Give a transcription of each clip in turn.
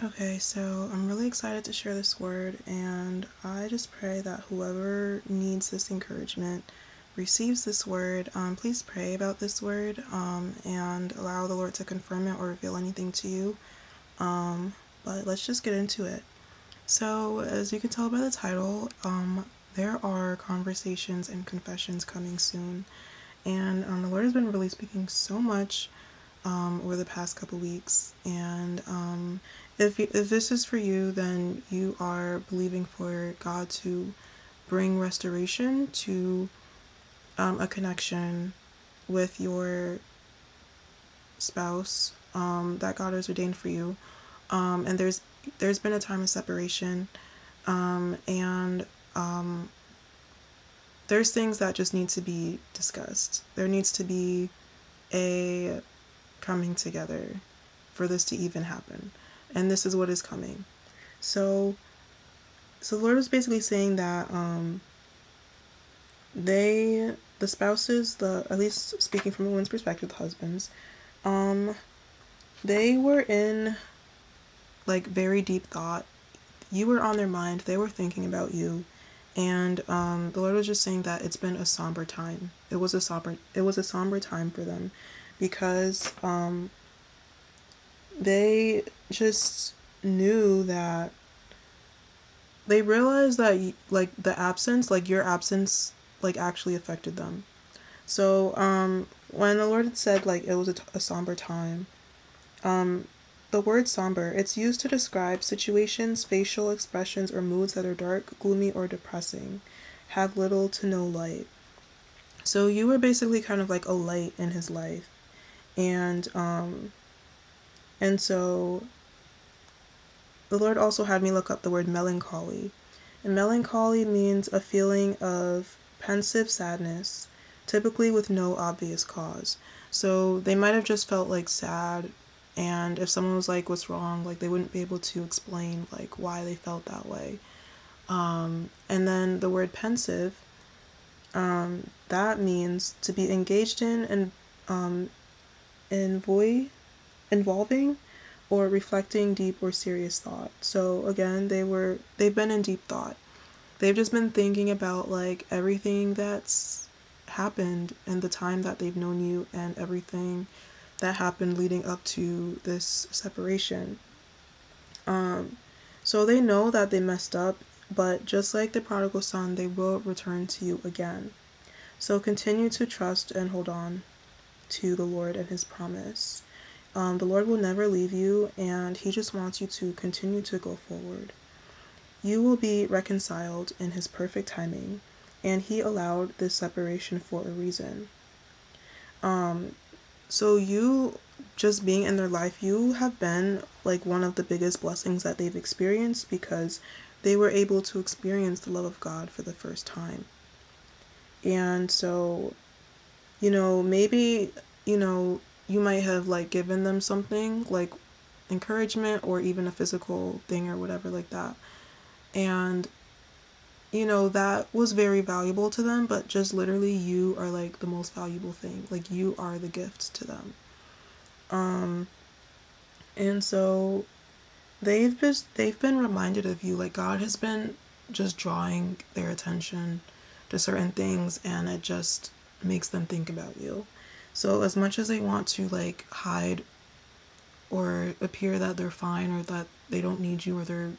Okay, so I'm really excited to share this word, and I just pray that whoever needs this encouragement receives this word. Please pray about this word and allow the Lord to confirm it or reveal anything to you. But let's just get into it. So, as you can tell by the title, there are conversations and confessions coming soon, and the Lord has been really speaking so much over the past couple weeks. And if this is for you, then you are believing for God to bring restoration to a connection with your spouse that God has ordained for you. And there's been a time of separation, and there's things that just need to be discussed. There needs to be a coming together for this to even happen. And this is what is coming. So the Lord was basically saying that the spouses, at least speaking from a woman's perspective, the husbands, they were in like very deep thought. You were on their mind. They were thinking about you. And the Lord was just saying that it's been a somber time. It was a somber time for them, because they just knew that they realized that like the absence, like your absence, like actually affected them. So when the Lord had said like it was a somber time, the word somber, it's used to describe situations, facial expressions, or moods that are dark, gloomy, or depressing, have little to no light. So you were basically kind of like a light in his life. And so the Lord also had me look up the word melancholy. And melancholy means a feeling of pensive sadness, typically with no obvious cause. So they might have just felt like sad, and if someone was like, what's wrong, like they wouldn't be able to explain like why they felt that way. And then the word pensive, that means to be engaged in and involving or reflecting deep or serious thought. So again, they've been in deep thought. They've just been thinking about like everything that's happened in the time that they've known you, and everything that happened leading up to this separation. So they know that they messed up, but just like the prodigal son, they will return to you again. So continue to trust and hold on to the Lord and his promise. The Lord will never leave you, and he just wants you to continue to go forward. You will be reconciled in his perfect timing, and he allowed this separation for a reason. So you just being in their life, you have been like one of the biggest blessings that they've experienced, because they were able to experience the love of God for the first time. And so, maybe, you might have like given them something like encouragement or even a physical thing or whatever like that. And that was very valuable to them, but just literally you are like the most valuable thing. Like you are the gift to them. And so they've been reminded of you. Like God has been just drawing their attention to certain things, and it just makes them think about you. So as much as they want to like hide or appear that they're fine or that they don't need you, or they're,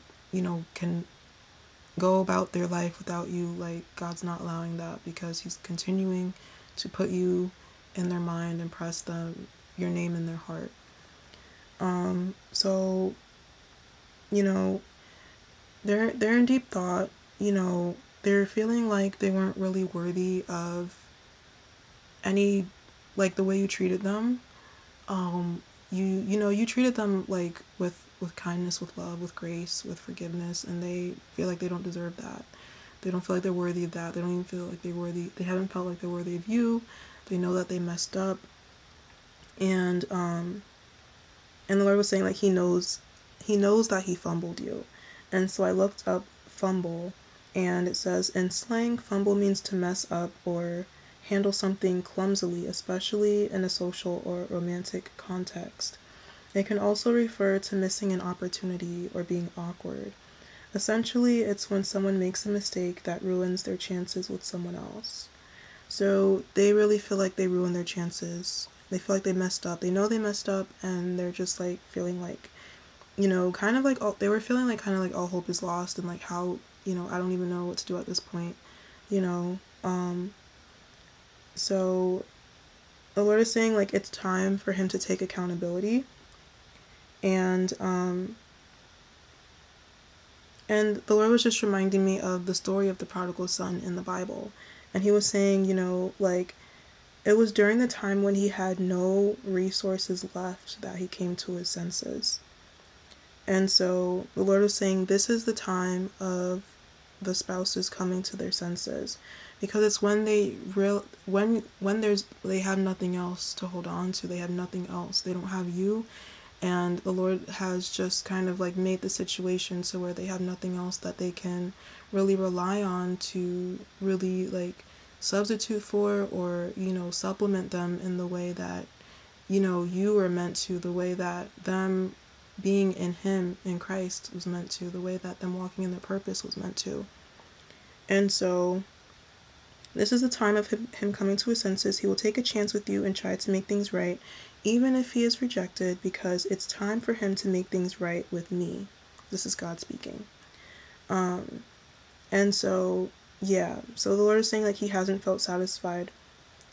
can go about their life without you, like God's not allowing that, because he's continuing to put you in their mind and press your name in their heart. So they're in deep thought. They're feeling like they weren't really worthy of any, like the way you treated them. You treated them like with kindness, with love, with grace, with forgiveness, and they feel like they don't deserve that. They don't feel like they're worthy of that. They don't even feel like they haven't felt like they're worthy of you. They know that they messed up. And the Lord was saying like he knows that he fumbled you. And so I looked up fumble, and it says in slang, fumble means to mess up or handle something clumsily, especially in a social or romantic context. It can also refer to missing an opportunity or being awkward. Essentially, it's when someone makes a mistake that ruins their chances with someone else. So they really feel like they ruined their chances. They feel like they messed up. They know they messed up, and they're just like feeling like, kind of like they were feeling like kind of like all hope is lost, and like how, I don't even know what to do at this point, you know. So the Lord is saying like it's time for him to take accountability, and and the Lord was just reminding me of the story of the prodigal son in the Bible, and he was saying, like it was during the time when he had no resources left that he came to his senses. And so the Lord is saying this is the time of the spouses coming to their senses, because it's when they have nothing else to hold on to. They have nothing else. They don't have you, and the Lord has just kind of like made the situation so where they have nothing else that they can really rely on to really like substitute for, or supplement them in the way that you were meant to, the way that them being in him, in Christ, was meant to, the way that them walking in their purpose was meant to. And so this is the time of him coming to his senses. He will take a chance with you and try to make things right, even if he is rejected, because it's time for him to make things right with me. This is God speaking. And so, yeah. So the Lord is saying like he hasn't felt satisfied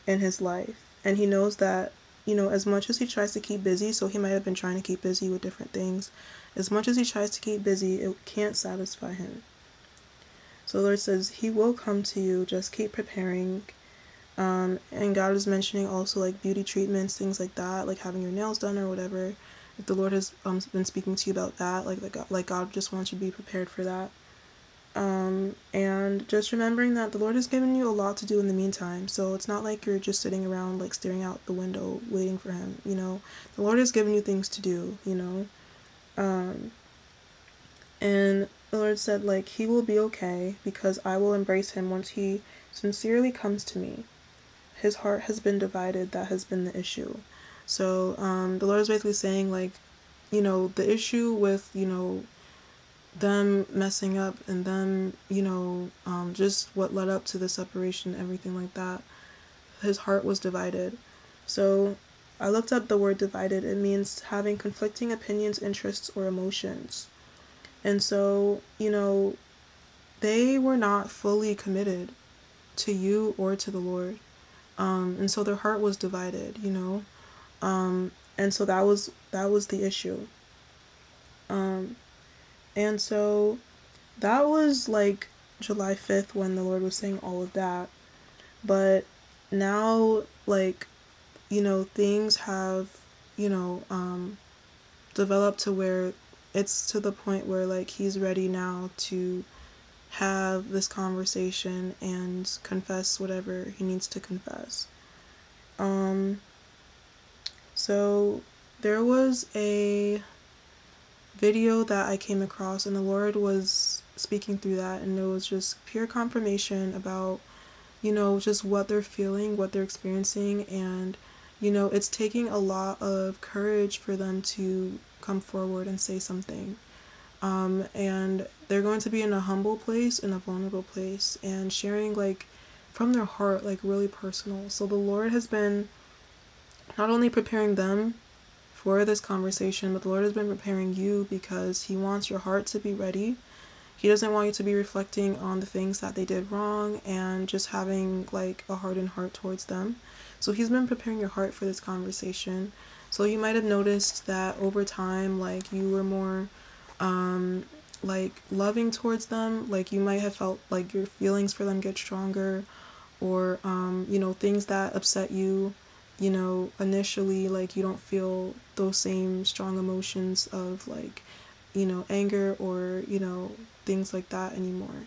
in his life. And he knows that, as much as he tries to keep busy, so he might have been trying to keep busy with different things. As much as he tries to keep busy, it can't satisfy him. So the Lord says he will come to you, just keep preparing. And God is mentioning also like beauty treatments, things like that, like having your nails done or whatever. If the Lord has been speaking to you about that, like God just wants you to be prepared for that. And just remembering that the Lord has given you a lot to do in the meantime. So it's not like you're just sitting around like staring out the window waiting for him, The Lord has given you things to do, And the Lord said like he will be okay because I will embrace him once he sincerely comes to me. His heart has been divided, that has been the issue. So the Lord is basically saying like, the issue with, them messing up and them, just what led up to the separation, everything like that. His heart was divided. So I looked up the word divided. It means having conflicting opinions, interests, or emotions. And so, they were not fully committed to you or to the Lord. And so their heart was divided, and so that was the issue. And so that was like July 5th when the Lord was saying all of that. But now, like, things have, developed to where it's to the point where, like, he's ready now to have this conversation and confess whatever he needs to confess. So there was a video that I came across, and the Lord was speaking through that, and it was just pure confirmation about, just what they're feeling, what they're experiencing, and, it's taking a lot of courage for them to come forward and say something. And they're going to be in a humble place, in a vulnerable place, and sharing, like, from their heart, like, really personal. So the Lord has been not only preparing them for this conversation, but the Lord has been preparing you because he wants your heart to be ready. He doesn't want you to be reflecting on the things that they did wrong and just having like a hardened heart towards them. So he's been preparing your heart for this conversation. So you might have noticed that over time, like you were more like loving towards them. Like you might have felt like your feelings for them get stronger, or things that upset you, initially, like you don't feel those same strong emotions of like, anger or, things like that anymore.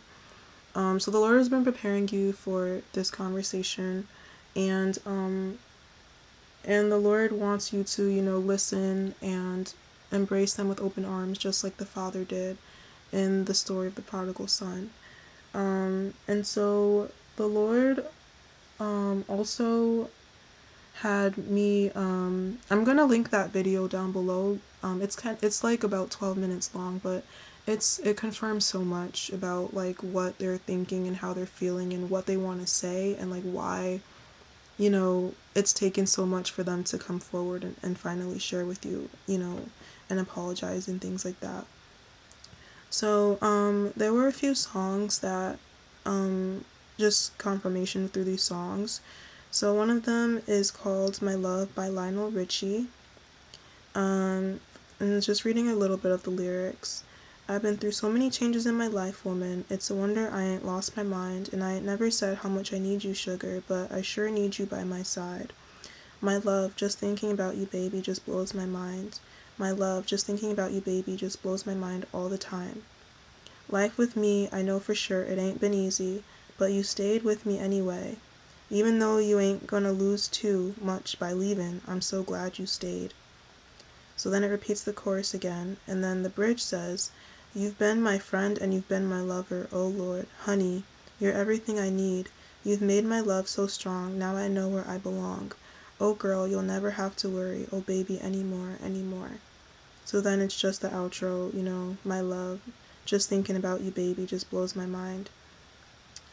So the Lord has been preparing you for this conversation, and the Lord wants you to, listen and embrace them with open arms, just like the Father did in the story of the prodigal son. And so the Lord also had me, I'm gonna link that video down below. It's like about 12 minutes long, but it confirms so much about like what they're thinking and how they're feeling and what they want to say, and like why, it's taken so much for them to come forward and finally share with you, and apologize and things like that. So, there were a few songs that, just confirmation through these songs. So one of them is called My Love by Lionel Richie. And just reading a little bit of the lyrics. I've been through so many changes in my life, woman. It's a wonder I ain't lost my mind, and I ain't never said how much I need you, sugar, but I sure need you by my side. My love, just thinking about you, baby, just blows my mind. My love, just thinking about you, baby, just blows my mind all the time. Life with me, I know for sure it ain't been easy, but you stayed with me anyway. Even though you ain't gonna lose too much by leaving, I'm so glad you stayed. So then it repeats the chorus again, and then the bridge says, you've been my friend and you've been my lover, oh Lord, honey, you're everything I need. You've made my love so strong, now I know where I belong. Oh girl, you'll never have to worry, oh baby, anymore, anymore. So then it's just the outro, my love, just thinking about you, baby, just blows my mind.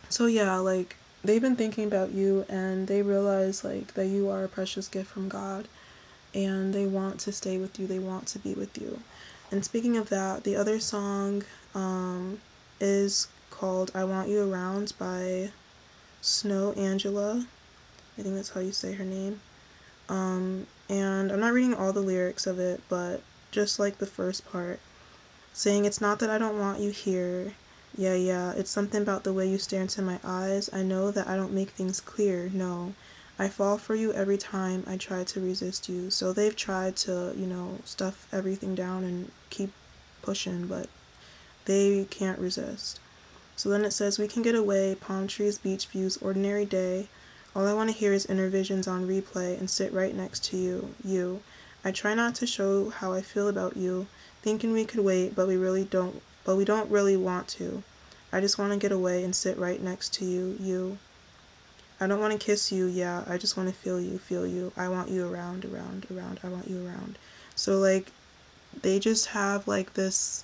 So yeah, like, they've been thinking about you, and they realize like that you are a precious gift from God, and they want to stay with you, they want to be with you. And speaking of that, the other song is called I Want You Around by Snow Angela. I think that's how you say her name. And I'm not reading all the lyrics of it, but just like the first part, saying it's not that I don't want you here. Yeah, it's something about the way you stare into my eyes. I know that I don't make things clear, no. I fall for you every time I try to resist you. So they've tried to, stuff everything down and keep pushing, but they can't resist. So then it says, we can get away, palm trees, beach views, ordinary day. All I want to hear is inner visions on replay and sit right next to you. I try not to show how I feel about you, thinking we could wait, but we don't really want to. I just want to get away and sit right next to you. I don't want to kiss you, yeah, I just want to feel you. I want you around, around, around, I want you around. So like, they just have like this,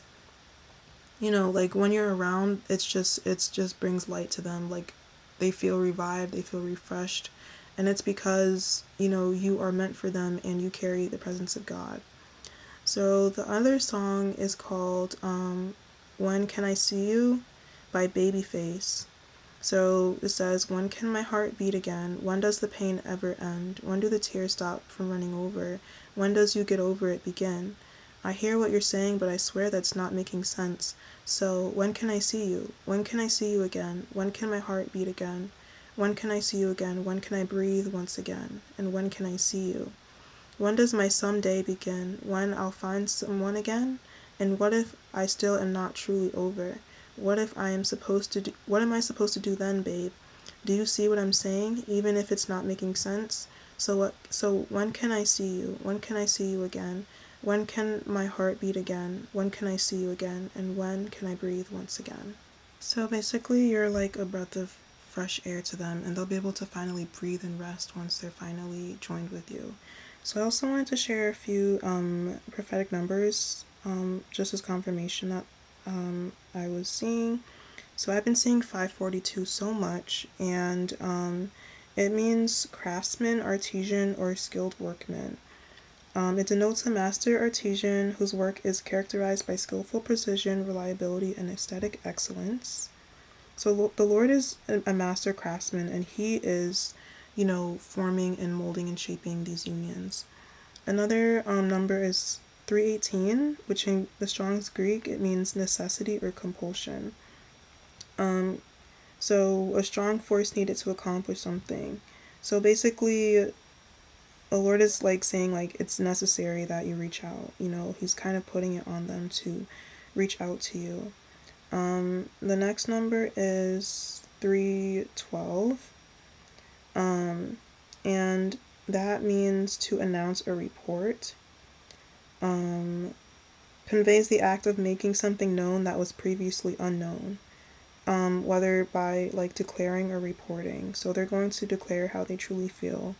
like when you're around, it's just brings light to them. Like, they feel revived, they feel refreshed, and it's because, you are meant for them and you carry the presence of God. So the other song is called When Can I See You by Babyface. So it says, when can my heart beat again? When does the pain ever end? When do the tears stop from running over? When does you get over it begin? I hear what you're saying, but I swear that's not making sense. So when can I see you? When can I see you again? When can my heart beat again? When can I see you again? When can I breathe once again? And when can I see you? When does my someday begin? When I'll find someone again? And what if I still am not truly over? What am I supposed to do then, babe? Do you see what I'm saying? Even if it's not making sense? So when can I see you? When can I see you again? When can my heart beat again? When can I see you again? And when can I breathe once again? So basically, you're like a breath of fresh air to them, and they'll be able to finally breathe and rest once they're finally joined with you. So I also wanted to share a few prophetic numbers, just as confirmation that I was seeing. So I've been seeing 542 so much, and it means craftsman, artisan, or skilled workman. It denotes a master artisan whose work is characterized by skillful precision, reliability, and aesthetic excellence. So the Lord is a master craftsman, and he is, forming and molding and shaping these unions. Another number is 318, which in the Strong's Greek, it means necessity or compulsion. So a strong force needed to accomplish something. So basically, the Lord is like saying like it's necessary that you reach out. He's kind of putting it on them to reach out to you. The next number is 312. And that means to announce a report. Conveys the act of making something known that was previously unknown. Whether by like declaring or reporting. So they're going to declare how they truly feel.